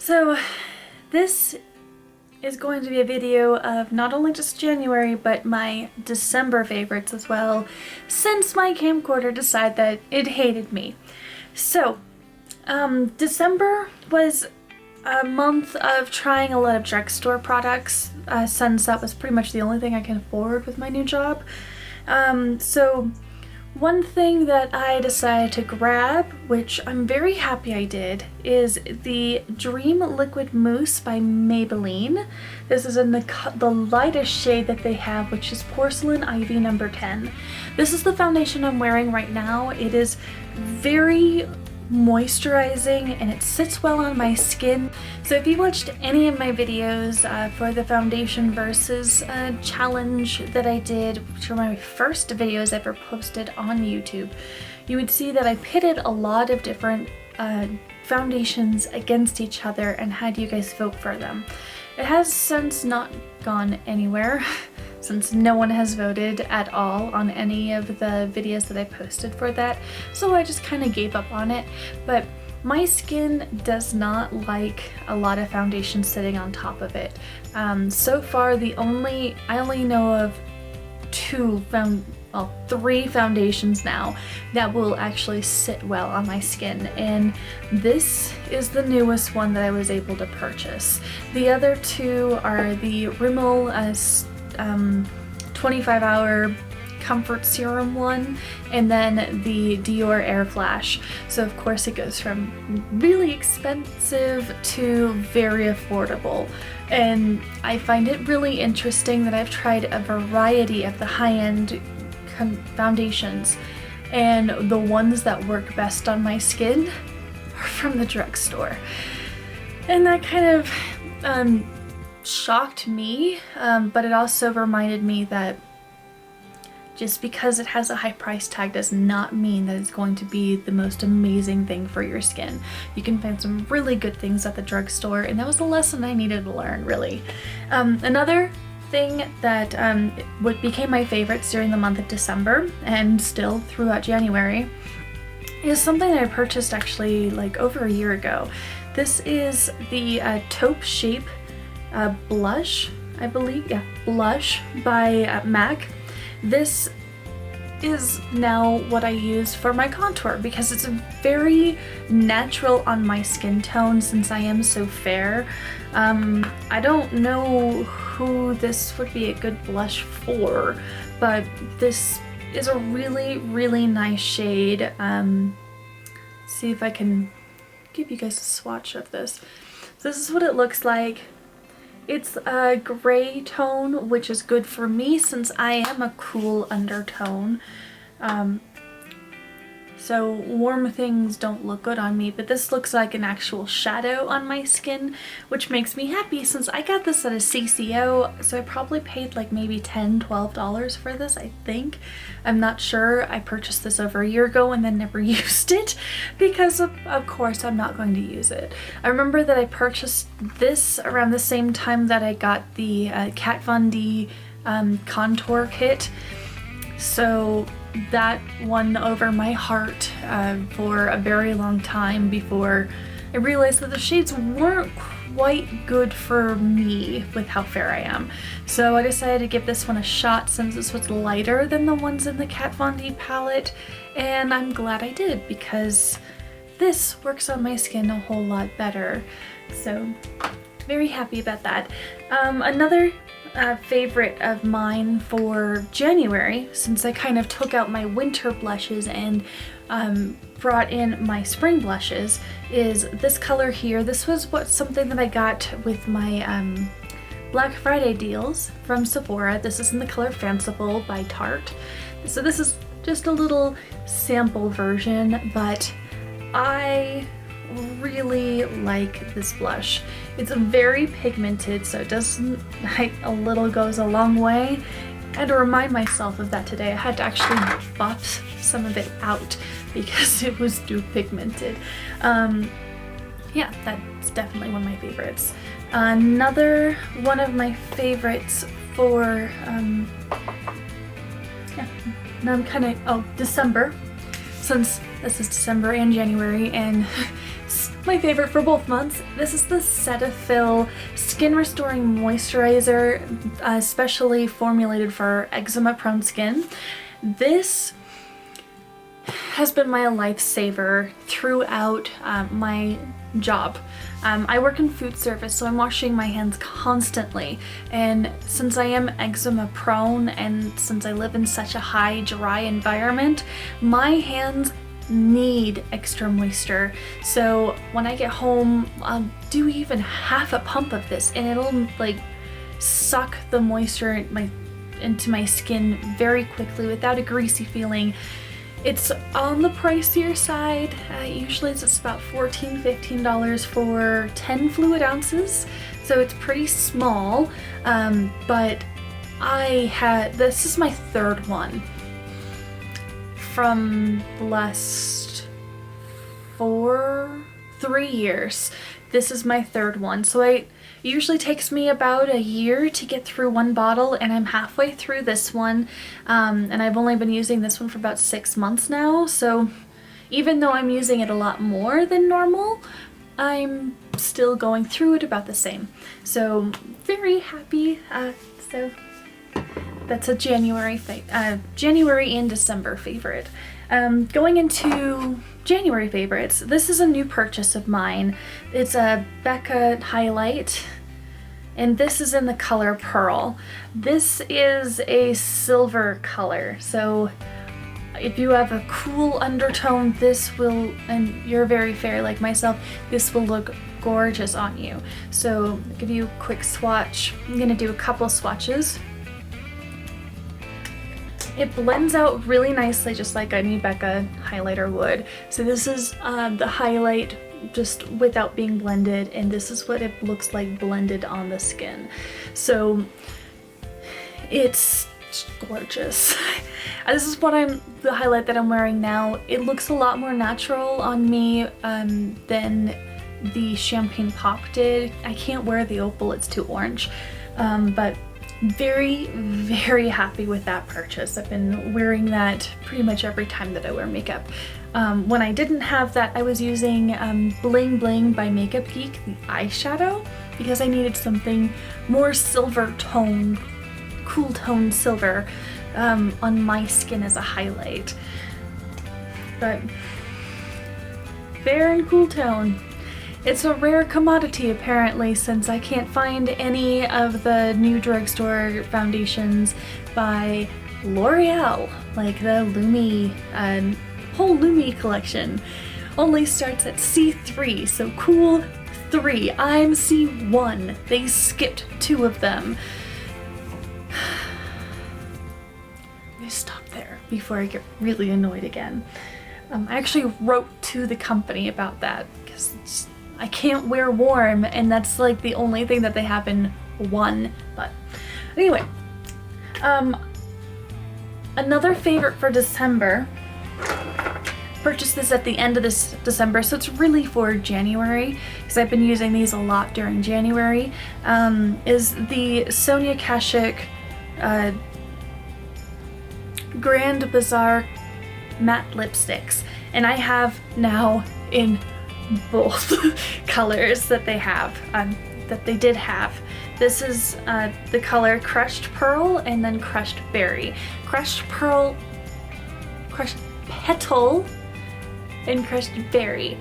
So this is going to be a video of not only just January but my December favorites as well, since my camcorder decided that it hated me. So December was a month of trying a lot of drugstore products since that was pretty much the only thing I can afford with my new job. So one thing that I decided to grab, which I'm very happy I did, is the Dream Liquid Mousse by Maybelline. This is in the lightest shade that they have, which is Porcelain Ivy number 10. This is the foundation I'm wearing right now. It is very moisturizing and it sits well on my skin. So if you watched any of my videos for the foundation versus challenge that I did, which were my first videos ever posted on YouTube, you would see that I pitted a lot of different foundations against each other and had you guys vote for them. It has since not gone anywhere since no one has voted at all on any of the videos that I posted for that, so I just kind of gave up on it. But my skin does not like a lot of foundation sitting on top of it. So far I only know of three foundations now that will actually sit well on my skin, and this is the newest one that I was able to purchase. The other two are the Rimmel 25-hour comfort serum one, and then the Dior Air Flash. So of course it goes from really expensive to very affordable, and I find it really interesting that I've tried a variety of the high-end foundations, and the ones that work best on my skin are from the drugstore. And that kind of shocked me, but it also reminded me that just because it has a high price tag does not mean that it's going to be the most amazing thing for your skin. You can find some really good things at the drugstore, and that was a lesson I needed to learn, really. Another thing that became my favorites during the month of December and still throughout January is something that I purchased actually like over a year ago. This is the Taupe Shape blush, I believe, yeah, blush by MAC. This is now what I use for my contour because it's very natural on my skin tone since I am so fair. I don't know who this would be a good blush for, but this is a really nice shade. See if I can give you guys a swatch of this. So this is what it looks like. It's a gray tone, which is good for me since I am a cool undertone. So warm things don't look good on me, but this looks like an actual shadow on my skin, which makes me happy since I got this at a CCO, so I probably paid like maybe $10–12 for this, I think. I'm not sure. I purchased this over a year ago and then never used it because of course I'm not going to use it. I remember that I purchased this around the same time that I got the Kat Von D contour kit, so that won over my heart for a very long time before I realized that the shades weren't quite good for me with how fair I am. So I decided to give this one a shot since this was lighter than the ones in the Kat Von D palette, and I'm glad I did because this works on my skin a whole lot better. So very happy about that. Another favorite of mine for January, since I kind of took out my winter blushes and brought in my spring blushes, is this color here. This was something that I got with my Black Friday deals from Sephora. This is in the color Fanciful by Tarte. So this is just a little sample version, but I really like this blush. It's very pigmented, so it doesn't, a little goes a long way. I had to remind myself of that today. I had to actually buff some of it out because it was too pigmented. Yeah, that's definitely one of my favorites. Another one of my favorites for, yeah, now I'm December, since this is December and January, and my favorite for both months. This is the Cetaphil Skin Restoring Moisturizer, specially formulated for eczema-prone skin. This has been my lifesaver throughout my job. I work in food service, so I'm washing my hands constantly, and since I am eczema prone and since I live in such a high dry environment, my hands need extra moisture. So when I get home, I'll do even half a pump of this and it'll like suck the moisture into my skin very quickly without a greasy feeling. It's on the pricier side. Usually it's about $14–15 for 10 fluid ounces, so it's pretty small, but this is my third one from the last 3 years. This is my third one, so it usually takes me about a year to get through one bottle, and I'm halfway through this one, and I've only been using this one for about 6 months now, so even though I'm using it a lot more than normal, I'm still going through it about the same. So very happy. So that's a January and December favorite. Going into January favorites, this is a new purchase of mine. It's a Becca highlight, and this is in the color Pearl. This is a silver color, so if you have a cool undertone, this will, and you're very fair like myself, this will look gorgeous on you. So I'll give you a quick swatch. I'm gonna do a couple swatches. It blends out really nicely, just like any Becca highlighter would. So this is the highlight just without being blended, and this is what it looks like blended on the skin. So it's gorgeous. This is the highlight that I'm wearing now. It looks a lot more natural on me than the Champagne Pop did. I can't wear the opal, it's too orange, but very, very happy with that purchase. I've been wearing that pretty much every time that I wear makeup. When I didn't have that, I was using Bling Bling by Makeup Geek, the eyeshadow, because I needed something more silver toned, cool toned silver on my skin as a highlight. But fair and cool tone. It's a rare commodity apparently, since I can't find any of the new drugstore foundations by L'Oreal, like the Lumi, whole Lumi collection. Only starts at C3, so cool 3. I'm C1. They skipped 2 of them. I'm gonna stop there before I get really annoyed again. I actually wrote to the company about that because I can't wear warm, and that's like the only thing that they have in one. But anyway, another favorite for December, purchased this at the end of this December, so it's really for January because I've been using these a lot during January, is the Sonia Kashuk Grand Bazaar matte lipsticks, and I have now in both colors that they have, that they did have. This is the color Crushed Pearl and then Crushed Berry. Crushed Pearl, Crushed Petal, and Crushed Berry.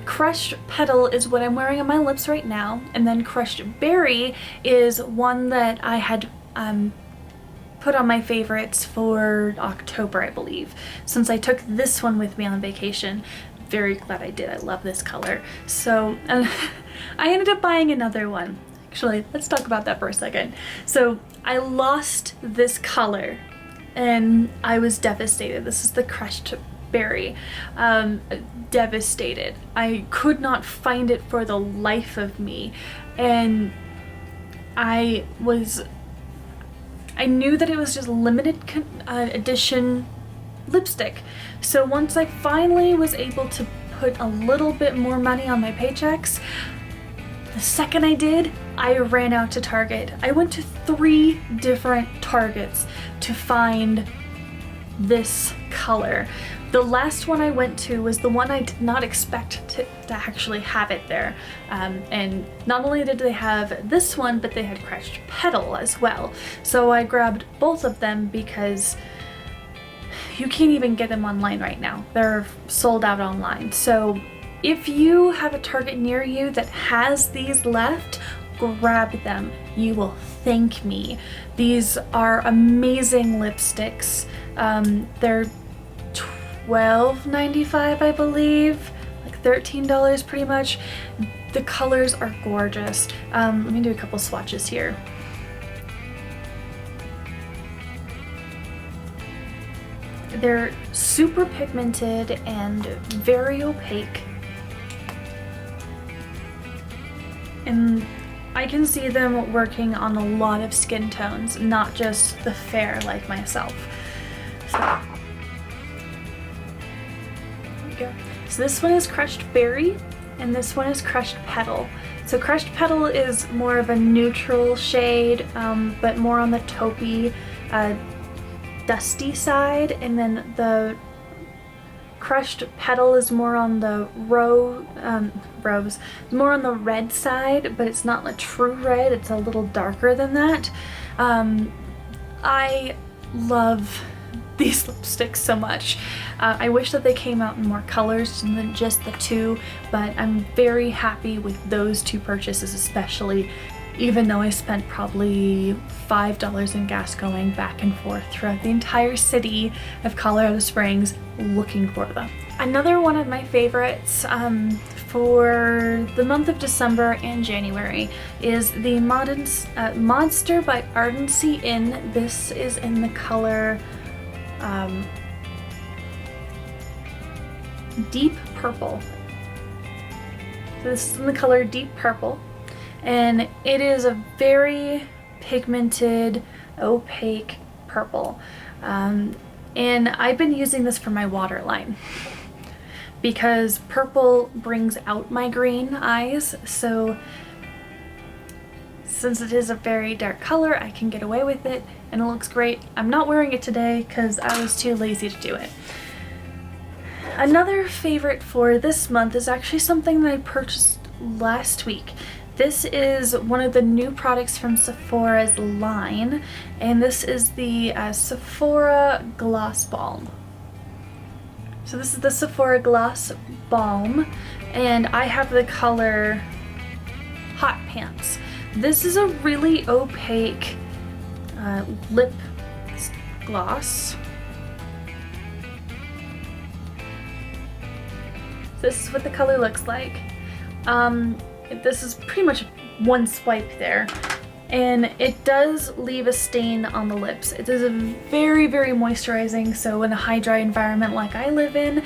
Crushed Petal is what I'm wearing on my lips right now, and then Crushed Berry is one that I had put on my favorites for October, I believe, since I took this one with me on vacation. Very glad I did. I love this color. So I ended up buying another one. Actually, let's talk about that for a second. So I lost this color and I was devastated. This is the Crushed Berry. Devastated. I could not find it for the life of me, and I knew that it was just limited edition lipstick. So once I finally was able to put a little bit more money on my paychecks, the second I did, I ran out to Target. I went to 3 different Targets to find this color. The last one I went to was the one I did not expect to actually have it there. And not only did they have this one, but they had crushed Petal as well. So I grabbed both of them because you can't even get them online right now. They're sold out online. So if you have a Target near you that has these left, grab them. You will thank me. These are amazing lipsticks. They're $12.95, I believe, like $13 pretty much. The colors are gorgeous. Let me do a couple swatches here. They're super pigmented and very opaque. And I can see them working on a lot of skin tones, not just the fair like myself. So, there we go. So this one is Crushed Berry, and this one is Crushed Petal. So Crushed Petal is more of a neutral shade, but more on the taupey, dusty side, and then the Crushed Petal is more on the rose, more on the red side, but it's not a true red, it's a little darker than that. I love these lipsticks so much. I wish that they came out in more colors than just the two, but I'm very happy with those two purchases especially, even though I spent probably $5 in gas going back and forth throughout the entire city of Colorado Springs looking for them. Another one of my favorites for the month of December and January is the Monster by Ardency In. This is in the color Deep Purple. So this is in the color Deep Purple. And it is a very pigmented, opaque purple. And I've been using this for my waterline because purple brings out my green eyes. So since it is a very dark color, I can get away with it and it looks great. I'm not wearing it today because I was too lazy to do it. Another favorite for this month is actually something that I purchased last week. This is one of the new products from Sephora's line, and this is the Sephora Gloss Balm. So this is the Sephora Gloss Balm, and I have the color Hot Pants. This is a really opaque lip gloss. This is what the color looks like. This is pretty much one swipe there, and it does leave a stain on the lips. It is a very, very moisturizing, so in a high dry environment like I live in,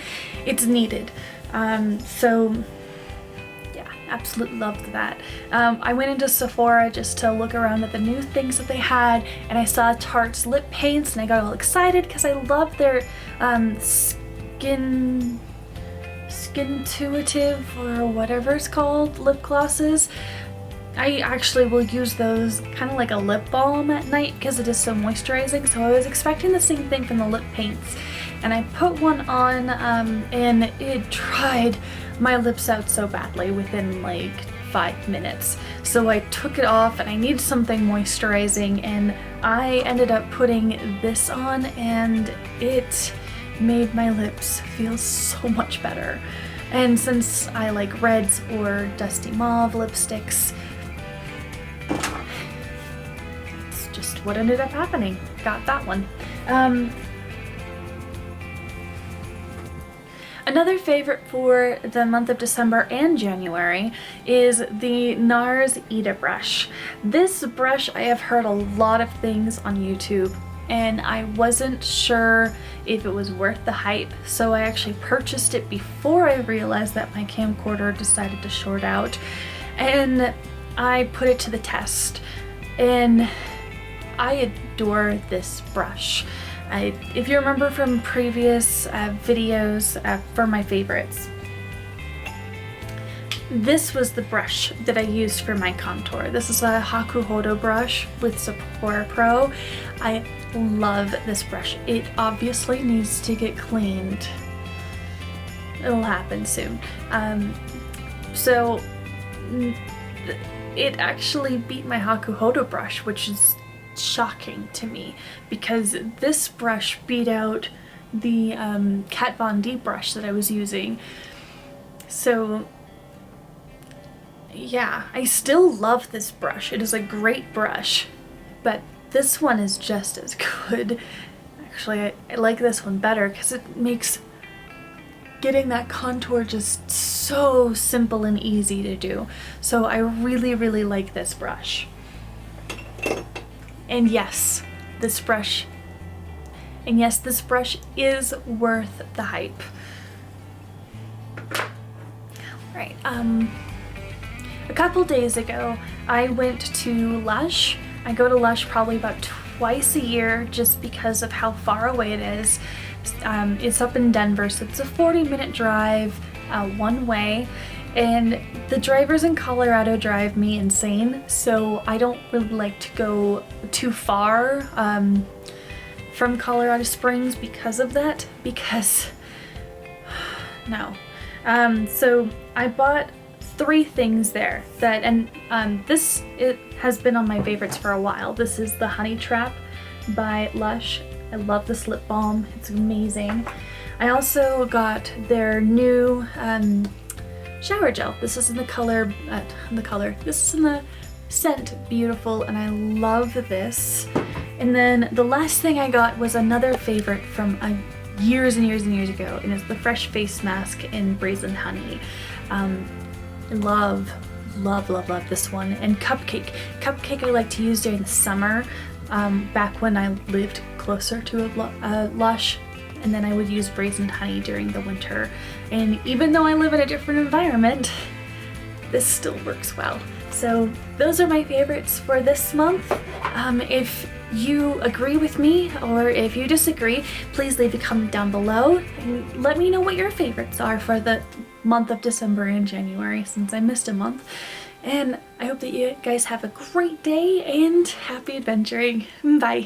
it's needed. So yeah, absolutely loved that. I went into Sephora just to look around at the new things that they had, and I saw Tarte's lip paints and I got all excited because I love their Skintuitive or whatever it's called lip glosses. I actually will use those kind of like a lip balm at night because it is so moisturizing, so I was expecting the same thing from the lip paints, and I put one on and it dried my lips out so badly within like 5 minutes. So I took it off and I needed something moisturizing, and I ended up putting this on and it made my lips feel so much better. And since I like reds or dusty mauve lipsticks, it's just what ended up happening. Got that one. Another favorite for the month of December and January is the NARS Ita Brush. This brush, I have heard a lot of things on YouTube, and I wasn't sure if it was worth the hype, so I actually purchased it before I realized that my camcorder decided to short out, and I put it to the test, and I adore this brush. If you remember from previous videos for my favorites, this was the brush that I used for my contour. This is a Hakuhodo brush with Sephora Pro. I love this brush. It obviously needs to get cleaned it'll happen soon. So it actually beat my Hakuhodo brush, which is shocking to me because this brush beat out the Kat Von D brush that I was using. So yeah, I still love this brush. It is a great brush, but this one is just as good. Actually, I like this one better because it makes getting that contour just so simple and easy to do. So I really, really like this brush. And yes, this brush is worth the hype. Right, a couple days ago, I went to Lush. I go to Lush probably about twice a year just because of how far away it is. It's up in Denver, so it's a 40-minute drive one way, and the drivers in Colorado drive me insane, so I don't really like to go too far from Colorado Springs because of that, no. So I bought 3 things there that, and it has been on my favorites for a while. This is the Honey Trap by Lush. I love this lip balm, it's amazing. I also got their new shower gel. This is in the color, this is in the scent Beautiful, and I love this. And then the last thing I got was another favorite from years and years and years ago, and it's the Fresh Face Mask in Brazened Honey. I love this one. And Cupcake I like to use during the summer, back when I lived closer to a Lush, and then I would use Brazened Honey during the winter. And even though I live in a different environment, this still works well. So those are my favorites for this month. If you agree with me or if you disagree, please leave a comment down below and let me know what your favorites are for the month of December and January, since I missed a month. And I hope that you guys have a great day and happy adventuring. Bye!